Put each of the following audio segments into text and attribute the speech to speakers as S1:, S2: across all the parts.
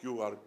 S1: QR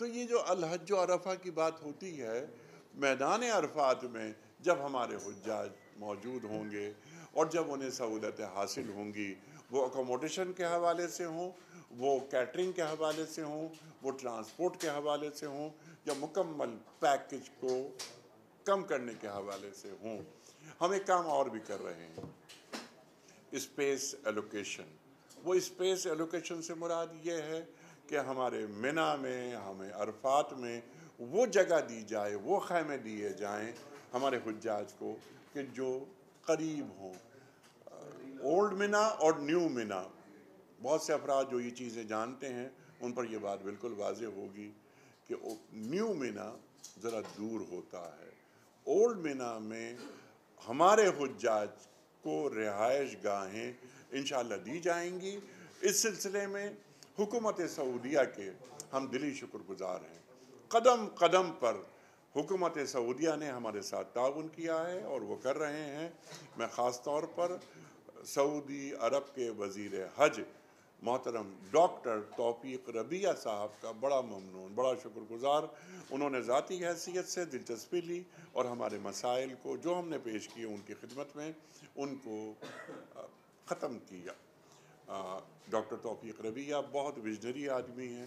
S1: تو یہ جو الحج و عرفہ کی بات ہوتی ہے، میدان عرفات میں جب ہمارے حجاج موجود ہوں گے اور جب انہیں سہولتیں حاصل ہوں گی، وہ اکوموڈیشن کے حوالے سے ہوں، وہ کیٹرنگ کے حوالے سے ہوں، وہ ٹرانسپورٹ کے حوالے سے ہوں، یا مکمل پیکج کو کم کرنے کے حوالے سے ہوں، ہم ایک کام اور بھی کر رہے ہیں، اسپیس ایلوکیشن۔ وہ اسپیس ایلوکیشن سے مراد یہ ہے کہ ہمارے منی میں، ہمیں عرفات میں وہ جگہ دی جائے، وہ خیمے دیے جائیں ہمارے حجاج کو کہ جو قریب ہوں، اولڈ منی اور نیو منی۔ بہت سے افراد جو یہ چیزیں جانتے ہیں ان پر یہ بات بالکل واضح ہوگی کہ نیو منی ذرا دور ہوتا ہے۔ اولڈ منی میں ہمارے حجاج کو رہائش گاہیں انشاءاللہ دی جائیں گی۔ اس سلسلے میں حکومت سعودیہ کے ہم دلی شکر گزار ہیں۔ قدم قدم پر حکومت سعودیہ نے ہمارے ساتھ تعاون کیا ہے اور وہ کر رہے ہیں۔ میں خاص طور پر سعودی عرب کے وزیر حج محترم ڈاکٹر توفیق ربیہ صاحب کا بڑا ممنون، بڑا شکر گزار۔ انہوں نے ذاتی حیثیت سے دلچسپی لی اور ہمارے مسائل کو جو ہم نے پیش کیے ان کی خدمت میں ان کو ختم کیا۔ ڈاکٹر توفیق ربیہ بہت ویژنری آدمی ہیں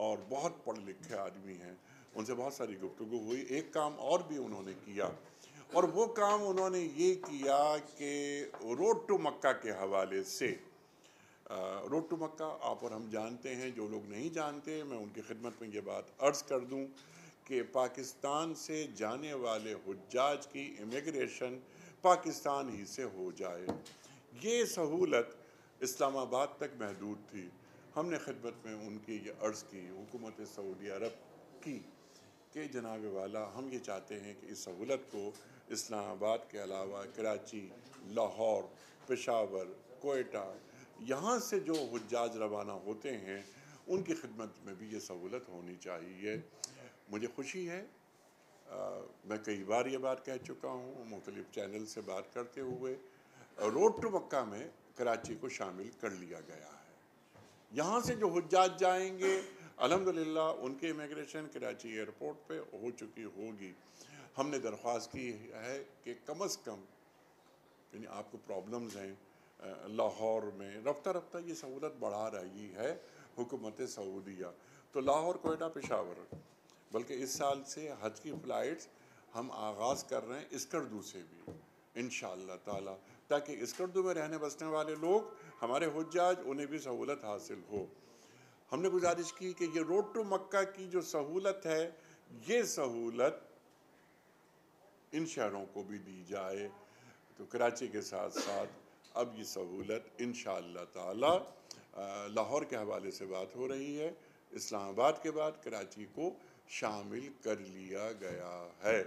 S1: اور بہت پڑھ لکھے آدمی ہیں، ان سے بہت ساری گفتگو ہوئی۔ ایک کام اور بھی انہوں نے کیا، اور وہ کام انہوں نے یہ کیا کہ روڈ ٹو مکہ کے حوالے سے، روڈ ٹو مکہ آپ اور ہم جانتے ہیں، جو لوگ نہیں جانتے میں ان کی خدمت میں یہ بات عرض کر دوں کہ پاکستان سے جانے والے حجاج کی امیگریشن پاکستان ہی سے ہو جائے۔ یہ سہولت اسلام آباد تک محدود تھی۔ ہم نے خدمت میں ان کی یہ عرض کی، حکومت سعودی عرب کی، کہ جناب والا ہم یہ چاہتے ہیں کہ اس سہولت کو اسلام آباد کے علاوہ کراچی، لاہور، پشاور، کوئٹہ، یہاں سے جو حجاج روانہ ہوتے ہیں ان کی خدمت میں بھی یہ سہولت ہونی چاہیے۔ مجھے خوشی ہے، میں کئی بار یہ بات کہہ چکا ہوں مختلف چینل سے بات کرتے ہوئے، روڈ ٹو مکہ میں کراچی کو شامل کر لیا گیا ہے۔ یہاں سے جو حجاج جائیں گے الحمدللہ ان کے امیگریشن کراچی ایئرپورٹ پہ ہو چکی ہوگی۔ ہم نے درخواست کی ہے کہ کم از کم، یعنی آپ کو پرابلمز ہیں لاہور میں، رفتہ رفتہ یہ سہولت بڑھا رہی ہے حکومت سعودیہ، تو لاہور، کوئٹہ، پشاور، بلکہ اس سال سے حج کی فلائٹس ہم آغاز کر رہے ہیں اسکردو سے بھی انشاءاللہ تعالی، تاکہ اسکردو میں رہنے بسنے والے لوگ ہمارے حجاج انہیں بھی سہولت حاصل ہو۔ ہم نے گزارش کی کہ یہ روڈ ٹو مکہ کی جو سہولت ہے یہ سہولت ان شہروں کو بھی دی جائے، تو کراچی کے ساتھ ساتھ اب یہ سہولت انشاءاللہ تعالی لاہور کے حوالے سے بات ہو رہی ہے، اسلام آباد کے بعد کراچی کو شامل کر لیا گیا ہے۔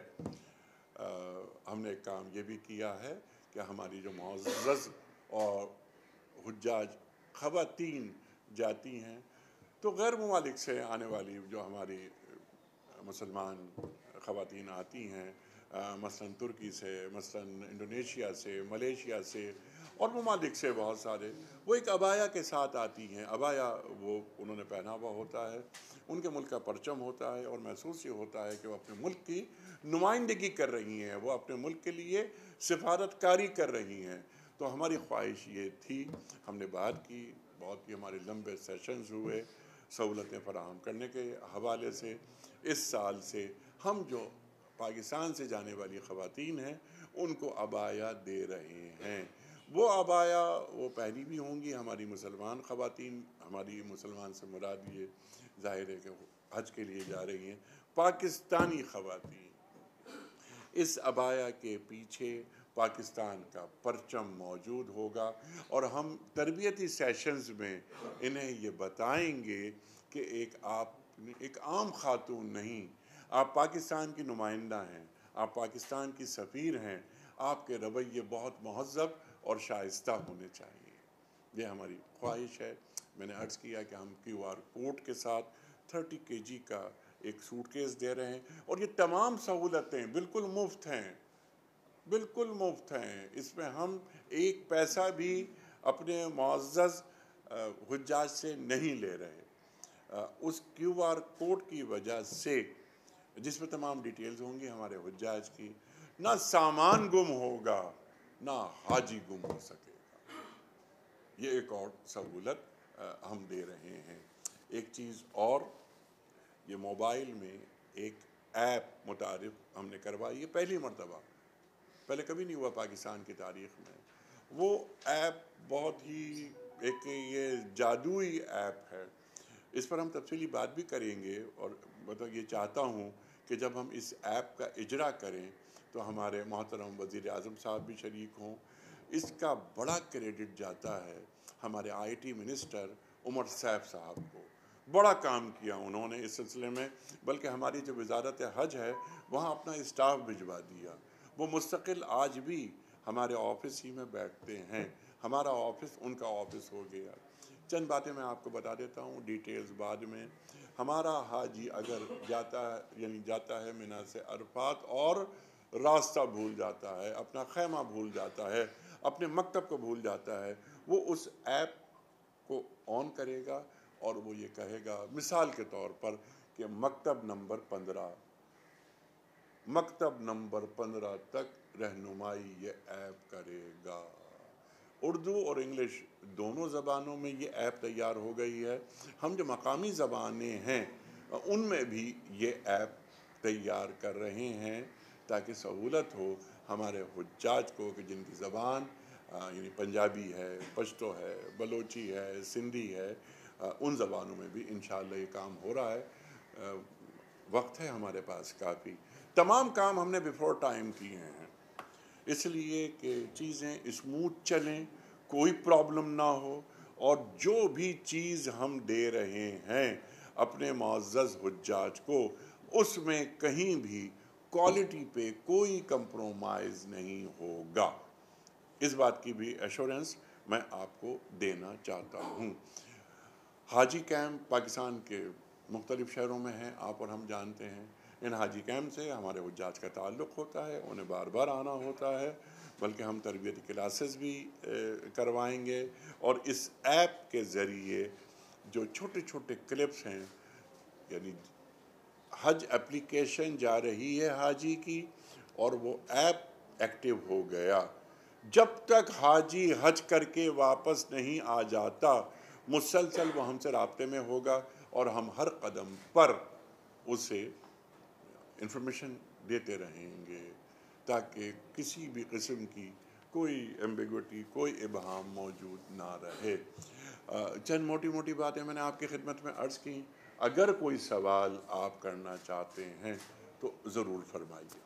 S1: ہم نے ایک کام یہ بھی کیا ہے کہ ہماری جو معزز اور حجاج خواتین جاتی ہیں تو غیر ممالک سے آنے والی جو ہماری مسلمان خواتین آتی ہیں، مثلاً ترکی سے، مثلاً انڈونیشیا سے، ملیشیا سے اور ممالک سے بہت سارے، وہ ایک عبایا کے ساتھ آتی ہیں۔ عبایا وہ انہوں نے پہنا ہوا ہوتا ہے، ان کے ملک کا پرچم ہوتا ہے، اور محسوس یہ ہوتا ہے کہ وہ اپنے ملک کی نمائندگی کر رہی ہیں، وہ اپنے ملک کے لیے سفارت کاری کر رہی ہیں۔ تو ہماری خواہش یہ تھی، ہم نے بات کی، بہت ہی ہمارے لمبے سیشنز ہوئے سہولتیں فراہم کرنے کے حوالے سے۔ اس سال سے ہم جو پاکستان سے جانے والی خواتین ہیں ان کو عبایا دے رہے ہیں۔ وہ عبایا وہ پہنی بھی ہوں گی ہماری مسلمان خواتین، ہماری مسلمان سے مراد یہ ظاہر ہے کہ حج کے لیے جا رہی ہیں پاکستانی خواتین۔ اس عبایا کے پیچھے پاکستان کا پرچم موجود ہوگا، اور ہم تربیتی سیشنز میں انہیں یہ بتائیں گے کہ آپ ایک عام خاتون نہیں، آپ پاکستان کی نمائندہ ہیں، آپ پاکستان کی سفیر ہیں، آپ کے رویے بہت مہذب اور شائستہ ہونے چاہیے۔ یہ ہماری خواہش ہے۔ میں نے عرض کیا کہ ہم QR کوڈ کے ساتھ 30 kg کا ایک سوٹ کیس دے رہے ہیں، اور یہ تمام سہولتیں بالکل مفت ہیں، بالکل مفت ہیں۔ اس میں ہم ایک پیسہ بھی اپنے معزز حجاج سے نہیں لے رہے۔ اس QR کوڈ کی وجہ سے جس میں تمام ڈیٹیلز ہوں گی ہمارے حجاج کی، نہ سامان گم ہوگا نہ حاجی گم ہو سکے گا۔ یہ ایک اور سہولت ہم دے رہے ہیں۔ ایک چیز اور، یہ موبائل میں ایک ایپ متعارف ہم نے کروائی ہے، پہلی مرتبہ، پہلے کبھی نہیں ہوا پاکستان کی تاریخ میں۔ وہ ایپ بہت ہی ایک یہ جادوئی ایپ ہے، اس پر ہم تفصیلی بات بھی کریں گے، اور مطلب یہ چاہتا ہوں کہ جب ہم اس ایپ کا اجرا کریں تو ہمارے محترم وزیر اعظم صاحب بھی شریک ہوں۔ اس کا بڑا کریڈٹ جاتا ہے ہمارے IT منسٹر عمر سیف صاحب کو۔ بڑا کام کیا انہوں نے اس سلسلے میں، بلکہ ہماری جو وزارت حج ہے وہاں اپنا اسٹاف بھجوا دیا۔ وہ مستقل آج بھی ہمارے آفس ہی میں بیٹھتے ہیں، ہمارا آفس ان کا آفس ہو گیا۔ چند باتیں میں آپ کو بتا دیتا ہوں، ڈیٹیلز بعد میں۔ ہمارا حاجی اگر جاتا ہے منی سے عرفات اور راستہ بھول جاتا ہے، اپنا خیمہ بھول جاتا ہے، اپنے مکتب کو بھول جاتا ہے، وہ اس ایپ کو آن کرے گا اور وہ یہ کہے گا، مثال کے طور پر، کہ مکتب نمبر 15 تک رہنمائی یہ ایپ کرے گا۔ اردو اور انگلش دونوں زبانوں میں یہ ایپ تیار ہو گئی ہے۔ ہم جو مقامی زبانیں ہیں ان میں بھی یہ ایپ تیار کر رہے ہیں تاکہ سہولت ہو ہمارے حجاج کو کہ جن کی زبان یعنی پنجابی ہے، پشتو ہے، بلوچی ہے، سندھی ہے، ان زبانوں میں بھی انشاءاللہ یہ کام ہو رہا ہے۔ وقت ہے ہمارے پاس کافی، تمام کام ہم نے بیفور ٹائم کیے ہیں، اس لیے کہ چیزیں اسموتھ چلیں، کوئی پرابلم نہ ہو، اور جو بھی چیز ہم دے رہے ہیں اپنے معزز حجاج کو، اس میں کہیں بھی کوالٹی پہ کوئی کمپرومائز نہیں ہوگا۔ اس بات کی بھی ایشورنس میں آپ کو دینا چاہتا ہوں۔ حاجی کیمپ پاکستان کے مختلف شہروں میں ہیں، آپ اور ہم جانتے ہیں۔ ان حاجی کیمپ سے ہمارے حجاج کا تعلق ہوتا ہے، انہیں بار بار آنا ہوتا ہے، بلکہ ہم تربیتی کلاسز بھی کروائیں گے، اور اس ایپ کے ذریعے جو چھوٹے چھوٹے کلپس ہیں، یعنی حج اپلیکیشن جا رہی ہے حاجی کی اور وہ ایپ ایکٹیو ہو گیا، جب تک حاجی حج کر کے واپس نہیں آ جاتا مسلسل وہ ہم سے رابطے میں ہوگا، اور ہم ہر قدم پر اسے انفارمیشن دیتے رہیں گے تاکہ کسی بھی قسم کی کوئی ایمبیگوٹی، کوئی ابہام موجود نہ رہے۔ چند موٹی موٹی باتیں میں نے آپ کی خدمت میں عرض کی، اگر کوئی سوال آپ کرنا چاہتے ہیں تو ضرور فرمائیے۔